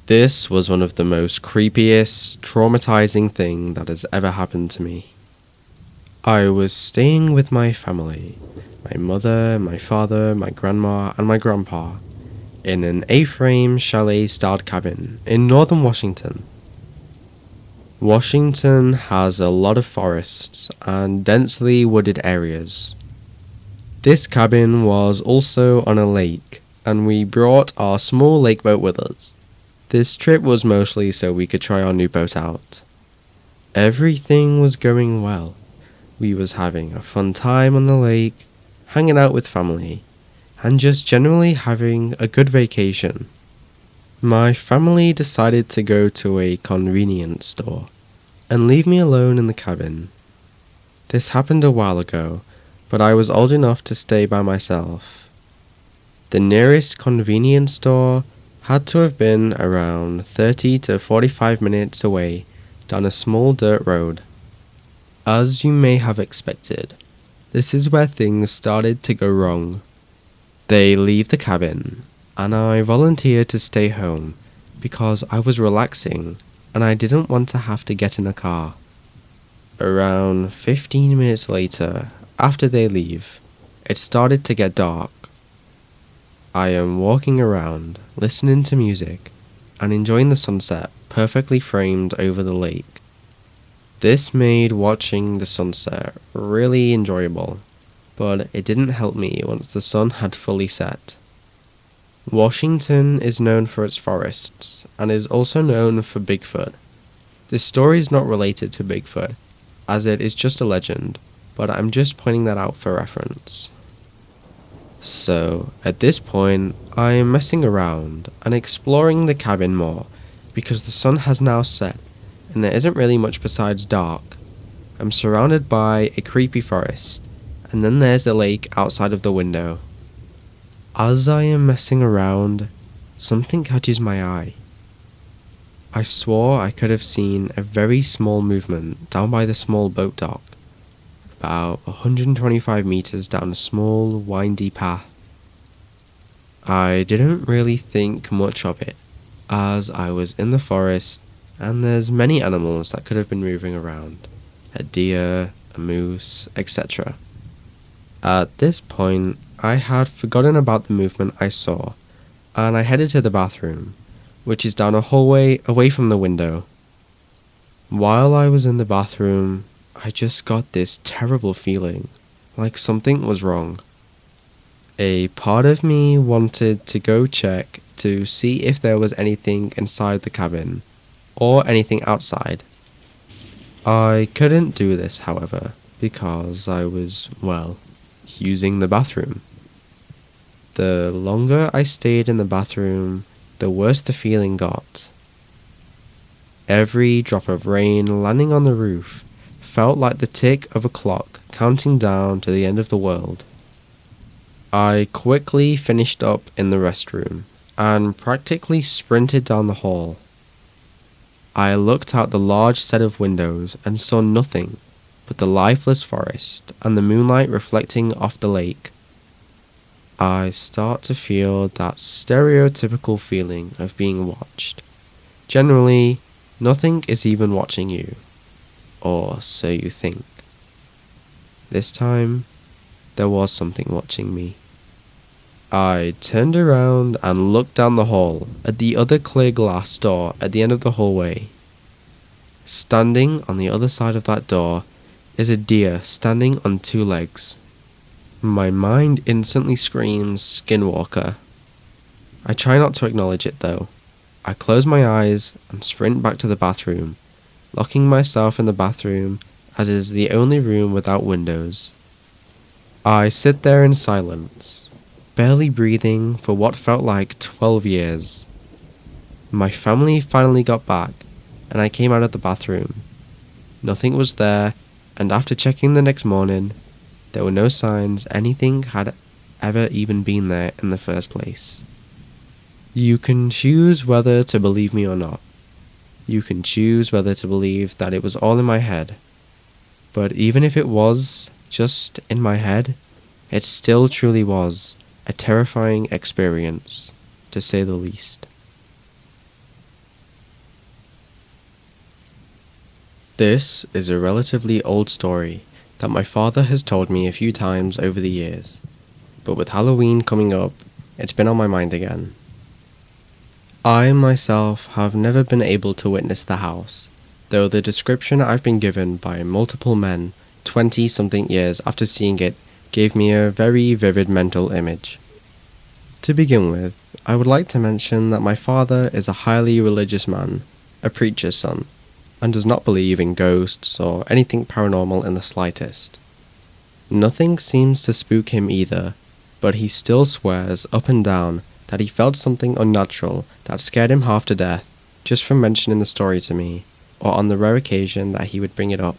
This was one of the most creepiest, traumatizing thing that has ever happened to me. I was staying with my family, my mother, my father, my grandma, and my grandpa, in an A-frame chalet-styled cabin in northern Washington. Washington has a lot of forests and densely wooded areas. This cabin was also on a lake, and we brought our small lake boat with us. This trip was mostly so we could try our new boat out. Everything was going well. We was having a fun time on the lake, hanging out with family, and just generally having a good vacation. My family decided to go to a convenience store and leave me alone in the cabin. This happened a while ago, but I was old enough to stay by myself. The nearest convenience store had to have been around 30 to 45 minutes away down a small dirt road. As you may have expected, this is where things started to go wrong. They leave the cabin, and I volunteered to stay home because I was relaxing and I didn't want to have to get in a car. Around 15 minutes later, after they leave, it started to get dark. I am walking around, listening to music, and enjoying the sunset perfectly framed over the lake. This made watching the sunset really enjoyable, but it didn't help me once the sun had fully set. Washington is known for its forests, and is also known for Bigfoot. This story is not related to Bigfoot, as it is just a legend, but I'm just pointing that out for reference. So, at this point, I am messing around and exploring the cabin more, because the sun has now set, and there isn't really much besides dark. I'm surrounded by a creepy forest, and then there's a lake outside of the window. As I am messing around, something catches my eye. I swore I could have seen a very small movement down by the small boat dock, about 125 meters down a small, windy path. I didn't really think much of it, as I was in the forest, and there's many animals that could have been moving around. A deer, a moose, etc. At this point, I had forgotten about the movement I saw, and I headed to the bathroom, which is down a hallway away from the window. While I was in the bathroom, I just got this terrible feeling, like something was wrong. A part of me wanted to go check to see if there was anything inside the cabin, or anything outside. I couldn't do this, however, because I was, using the bathroom. The longer I stayed in the bathroom, the worse the feeling got. Every drop of rain landing on the roof felt like the tick of a clock counting down to the end of the world. I quickly finished up in the restroom and practically sprinted down the hall. I looked out the large set of windows and saw nothing but the lifeless forest and the moonlight reflecting off the lake. I start to feel that stereotypical feeling of being watched. Generally, nothing is even watching you, or so you think. This time, there was something watching me. I turned around and looked down the hall at the other clear glass door at the end of the hallway. Standing on the other side of that door is a deer standing on two legs. My mind instantly screams skinwalker. I try not to acknowledge it though. I close my eyes and sprint back to the bathroom, locking myself in the bathroom as it is the only room without windows. I sit there in silence, barely breathing for what felt like 12 years. My family finally got back, and I came out of the bathroom. Nothing was there, and after checking the next morning, there were no signs anything had ever even been there in the first place. You can choose whether to believe me or not. You can choose whether to believe that it was all in my head. But even if it was just in my head, it still truly was a terrifying experience, to say the least. This is a relatively old story that my father has told me a few times over the years, but with Halloween coming up, it's been on my mind again. I myself have never been able to witness the house, though the description I've been given by multiple men 20-something years after seeing it gave me a very vivid mental image. To begin with, I would like to mention that my father is a highly religious man, a preacher's son, and does not believe in ghosts or anything paranormal in the slightest. Nothing seems to spook him either, but he still swears up and down that he felt something unnatural that scared him half to death just from mentioning the story to me, or on the rare occasion that he would bring it up.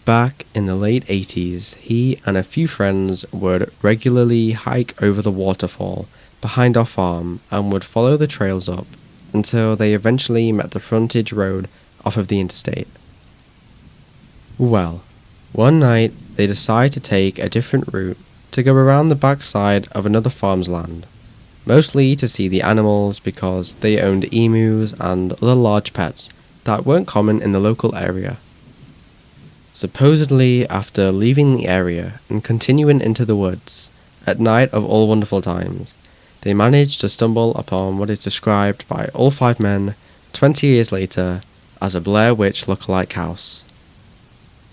Back in the late 80s, he and a few friends would regularly hike over the waterfall behind our farm and would follow the trails up until they eventually met the frontage road off of the interstate. Well, one night they decided to take a different route to go around the backside of another farm's land, mostly to see the animals because they owned emus and other large pets that weren't common in the local area. Supposedly, after leaving the area and continuing into the woods, at night of all wonderful times, they managed to stumble upon what is described by all 5 men 20 years later as a Blair Witch look-alike house.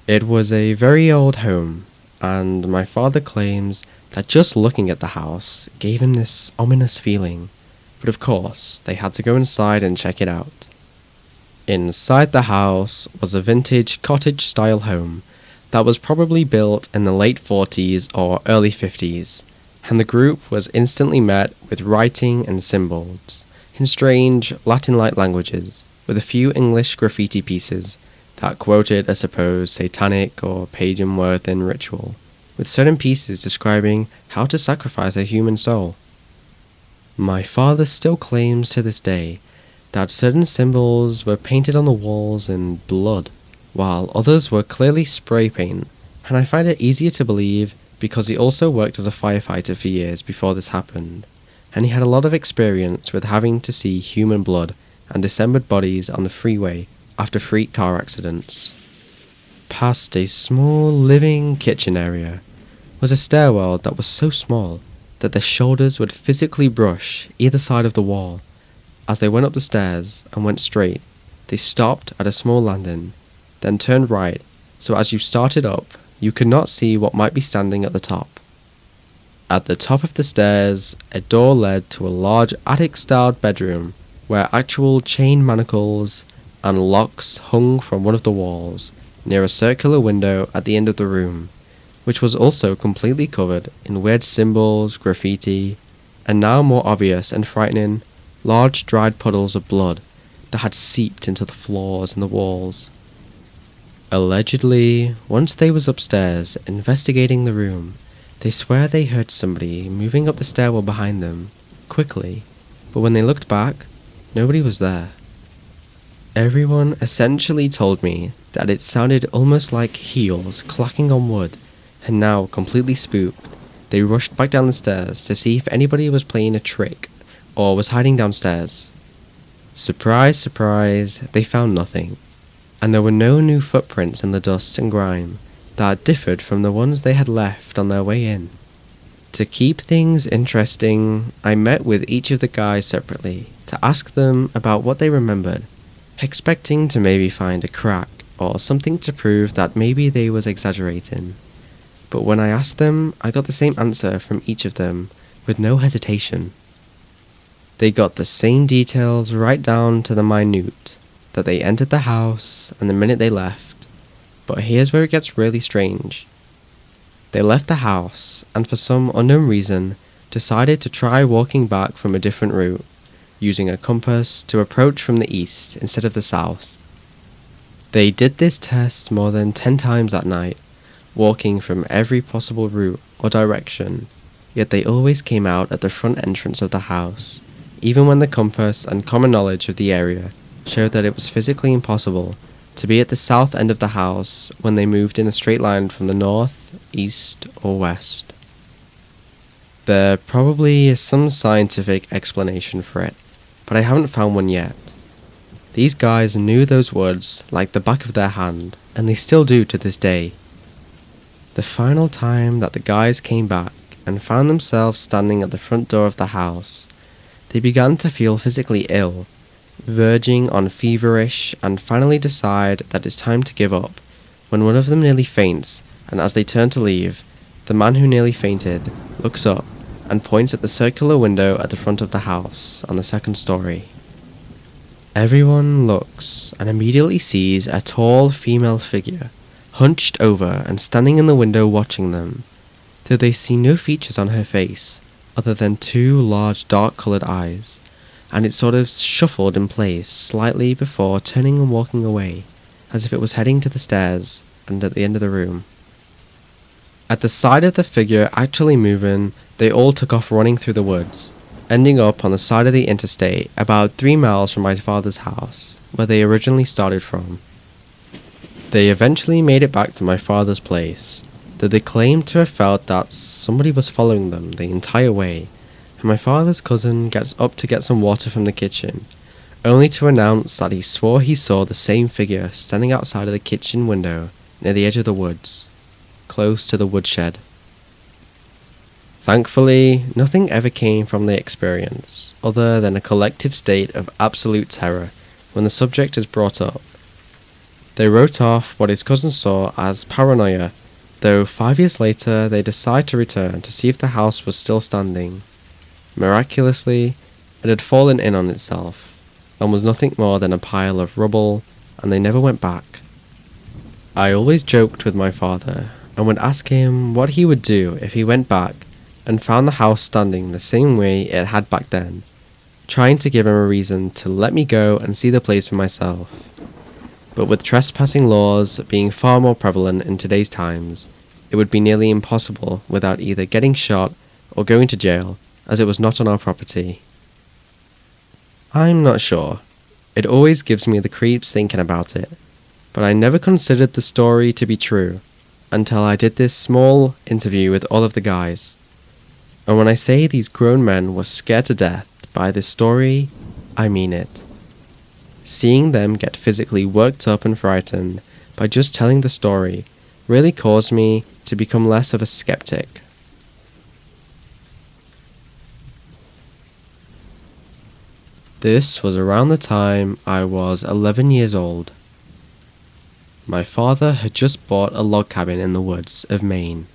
It was a very old home, and my father claims that just looking at the house gave him this ominous feeling, but of course they had to go inside and check it out. Inside the house was a vintage cottage-style home that was probably built in the late 40s or early 50s, and the group was instantly met with writing and symbols in strange Latin-like languages, with a few English graffiti pieces that quoted a supposed satanic or pagan-worthen ritual, with certain pieces describing how to sacrifice a human soul. My father still claims to this day that certain symbols were painted on the walls in blood, while others were clearly spray paint, and I find it easier to believe because he also worked as a firefighter for years before this happened, and he had a lot of experience with having to see human blood and dismembered bodies on the freeway after freak car accidents. Past a small living kitchen area was a stairwell that was so small that their shoulders would physically brush either side of the wall. As they went up the stairs and went straight, they stopped at a small landing, then turned right, so as you started up, you could not see what might be standing at the top. At the top of the stairs, a door led to a large attic-styled bedroom where actual chain manacles and locks hung from one of the walls, near a circular window at the end of the room, which was also completely covered in weird symbols, graffiti, and now more obvious and frightening, large dried puddles of blood that had seeped into the floors and the walls. Allegedly, once they was upstairs investigating the room, they swear they heard somebody moving up the stairwell behind them, quickly, but when they looked back, nobody was there. Everyone essentially told me that it sounded almost like heels clacking on wood, and now completely spooked, they rushed back down the stairs to see if anybody was playing a trick or was hiding downstairs. Surprise, surprise, they found nothing, and there were no new footprints in the dust and grime that differed from the ones they had left on their way in. To keep things interesting, I met with each of the guys separately to ask them about what they remembered, expecting to maybe find a crack or something to prove that maybe they was exaggerating. But when I asked them, I got the same answer from each of them, with no hesitation. They got the same details right down to the minute, that they entered the house and the minute they left. But here's where it gets really strange. They left the house and for some unknown reason decided to try walking back from a different route, using a compass to approach from the east instead of the south. They did this test more than 10 times that night, walking from every possible route or direction, yet they always came out at the front entrance of the house, even when the compass and common knowledge of the area showed that it was physically impossible to be at the south end of the house when they moved in a straight line from the north, east, or west. There probably is some scientific explanation for it, but I haven't found one yet. These guys knew those woods like the back of their hand, and they still do to this day. The final time that the guys came back and found themselves standing at the front door of the house, they began to feel physically ill, verging on feverish, and finally decide that it's time to give up, when one of them nearly faints, and as they turn to leave, the man who nearly fainted looks up and points at the circular window at the front of the house on the second story. Everyone looks and immediately sees a tall female figure, hunched over and standing in the window watching them, though they see no features on her face other than two large dark-coloured eyes, and it sort of shuffled in place slightly before turning and walking away, as if it was heading to the stairs and at the end of the room. At the sight of the figure actually moving, they all took off running through the woods, ending up on the side of the interstate about 3 miles from my father's house, where they originally started from. They eventually made it back to my father's place, though they claimed to have felt that somebody was following them the entire way, and my father's cousin gets up to get some water from the kitchen, only to announce that he swore he saw the same figure standing outside of the kitchen window near the edge of the woods, close to the woodshed. Thankfully, nothing ever came from the experience, other than a collective state of absolute terror when the subject is brought up. They wrote off what his cousin saw as paranoia, though 5 years later they decide to return to see if the house was still standing. Miraculously, it had fallen in on itself, and was nothing more than a pile of rubble, and they never went back. I always joked with my father, and would ask him what he would do if he went back and found the house standing the same way it had back then, trying to give him a reason to let me go and see the place for myself. But with trespassing laws being far more prevalent in today's times, it would be nearly impossible without either getting shot or going to jail, as it was not on our property. I'm not sure. It always gives me the creeps thinking about it, but I never considered the story to be true until I did this small interview with all of the guys. And when I say these grown men were scared to death by this story, I mean it. Seeing them get physically worked up and frightened by just telling the story really caused me to become less of a skeptic. This was around the time I was 11 years old. My father had just bought a log cabin in the woods of Maine.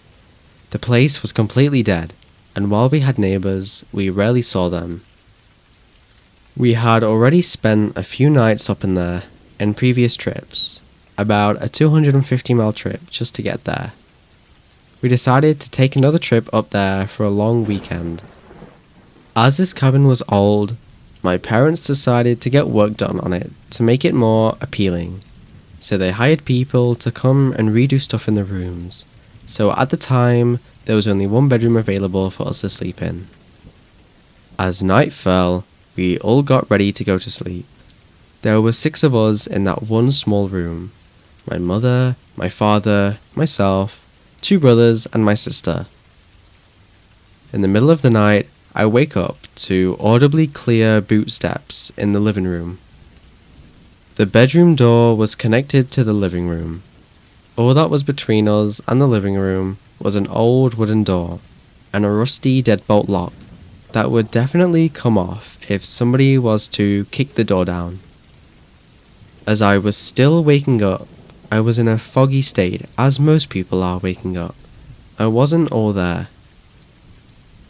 The place was completely dead, and while we had neighbours, we rarely saw them. We had already spent a few nights up in there in previous trips, about a 250-mile trip just to get there. We decided to take another trip up there for a long weekend. As this cabin was old, my parents decided to get work done on it to make it more appealing, so they hired people to come and redo stuff in the rooms, so at the time there was only one bedroom available for us to sleep in. As night fell, we all got ready to go to sleep. There were 6 of us in that one small room: my mother, my father, myself, 2 brothers, and my sister. In the middle of the night, I wake up to audibly clear boot steps in the living room. The bedroom door was connected to the living room. All that was between us and the living room was an old wooden door and a rusty deadbolt lock that would definitely come off if somebody was to kick the door down. As I was still waking up, I was in a foggy state, as most people are waking up. I wasn't all there.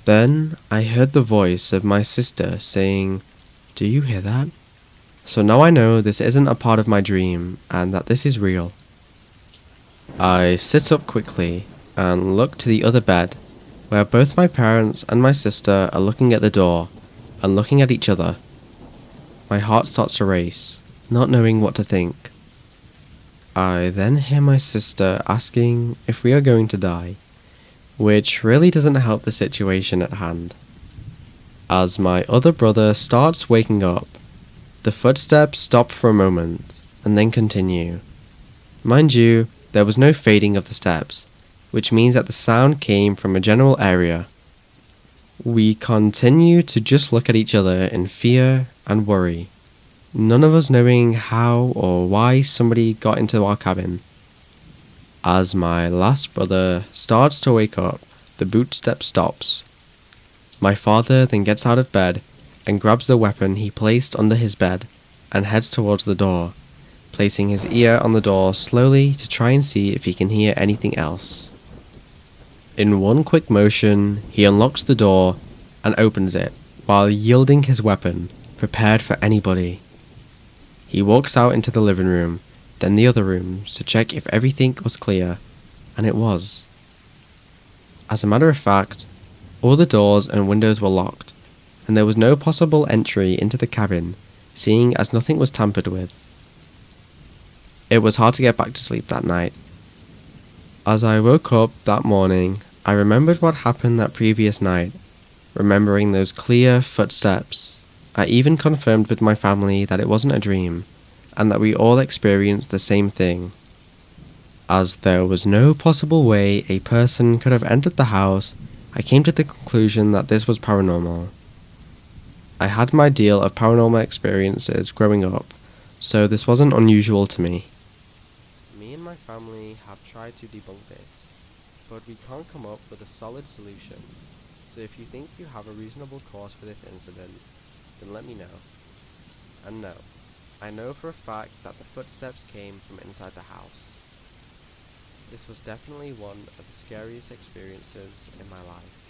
Then I heard the voice of my sister saying, "Do you hear that?" So now I know this isn't a part of my dream and that this is real. I sit up quickly and look to the other bed, where both my parents and my sister are looking at the door and looking at each other. My heart starts to race, not knowing what to think. I then hear my sister asking if we are going to die, which really doesn't help the situation at hand. As my other brother starts waking up, the footsteps stop for a moment and then continue. Mind you, there was no fading of the steps, which means that the sound came from a general area. We continue to just look at each other in fear and worry. none of us knowing how or why somebody got into our cabin. As my last brother starts to wake up, the boot step stops. My father then gets out of bed and grabs the weapon he placed under his bed and heads towards the door, placing his ear on the door slowly to try and see if he can hear anything else. In one quick motion, he unlocks the door and opens it while yielding his weapon, prepared for anybody. He walks out into the living room, then the other rooms to check if everything was clear, and it was. As a matter of fact, all the doors and windows were locked, and there was no possible entry into the cabin, seeing as nothing was tampered with. It was hard to get back to sleep that night. As I woke up that morning, I remembered what happened that previous night, remembering those clear footsteps. I even confirmed with my family that it wasn't a dream, and that we all experienced the same thing. As there was no possible way a person could have entered the house, I came to the conclusion that this was paranormal. I had my deal of paranormal experiences growing up, so this wasn't unusual to me. Me and my family have tried to debunk this, but we can't come up with a solid solution, so if you think you have a reasonable cause for this incident, then let me know. And no, I know for a fact that the footsteps came from inside the house. This was definitely one of the scariest experiences in my life.